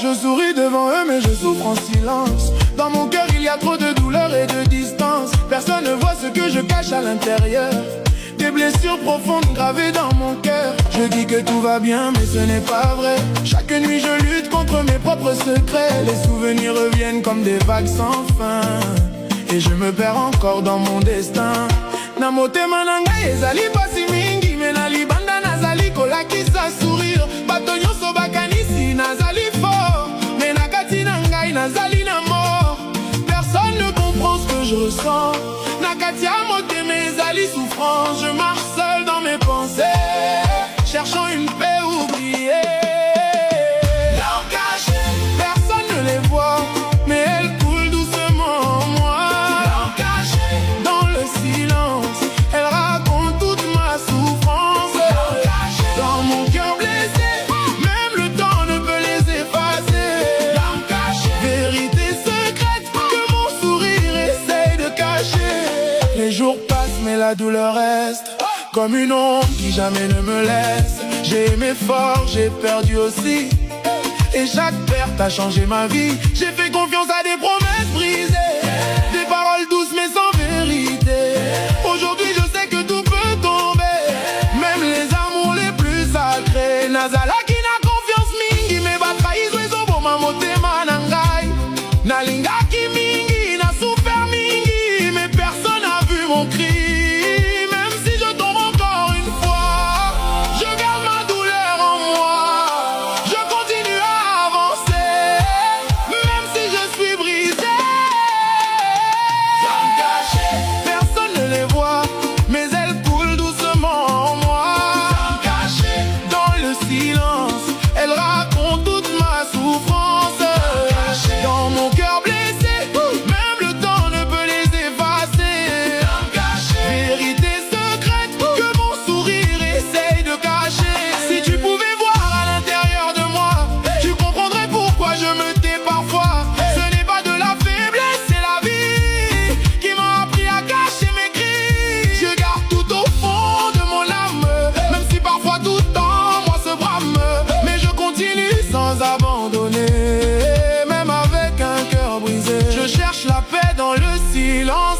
Je souris devant eux mais je souffre en silence. Dans mon cœur il y a trop de douleur et de distance. Personne ne voit ce que je cache à l'intérieur. Des blessures profondes gravées dans mon cœur. Je dis que tout va bien mais ce n'est pas vrai. Chaque nuit je lutte contre mes propres secrets. Les souvenirs reviennent comme des vagues sans fin. Et je me perds encore dans mon destin. Na motema na ngai ezali pasi mingi. Me na libanda nazali kolakisa sourire. Bato nyonso bakanisi nazali fort. Me na kati na ngai nazali na mort. Personne ne comprend ce que je ressens. Na kati ya motema ezali souffrance. Je marche seul dans mes pensées, cherchant une paix oubliée. Larmes cachées, personne ne les voit, mais elles coulent doucement en moi. Larmes cachées, dans le silence, elles racontent toute ma souffrance. Larmes cachées, dans mon cœur blessé, même le temps ne peut les effacer. Larmes cachées, vérité secrète que mon sourire essaye de cacher. Les jours passent mais la douleur reste, comme une ombre qui jamais ne me laisse. J'ai aimé fort, j'ai perdu aussi, et chaque perte a changé ma vie. J'ai fait confiance à des promesses brisées, des paroles douces mais sans vérité. Aujourd'hui je sais que tout peut tomber, même les amours les plus sacrés. Nazalaki na confiance mingi, me batrahison ezoboma motema na ngai. Nalingaki mingi, na souffert mingi, mais personne n'a vu mon cri. Elle raconte toute ma souffrance. Dans mon cœur blessé, même le temps ne peut les effacer. Vérité secrète que mon sourire essaye de cacher. Si tu pouvais voir à l'intérieur de moi, tu comprendrais pourquoi je me tais parfois. Ce n'est pas de la faiblesse, c'est la vie qui m'a appris à cacher mes cris. Je garde tout au fond de mon âme, même si parfois tout en moi se brame. Sans abandonner, même avec un cœur brisé. Je cherche la paix dans le silence,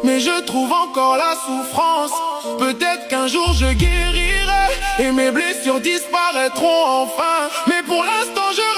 mais je trouve encore la souffrance. Peut-être qu'un jour je guérirai et mes blessures disparaîtront enfin. Mais pour l'instant je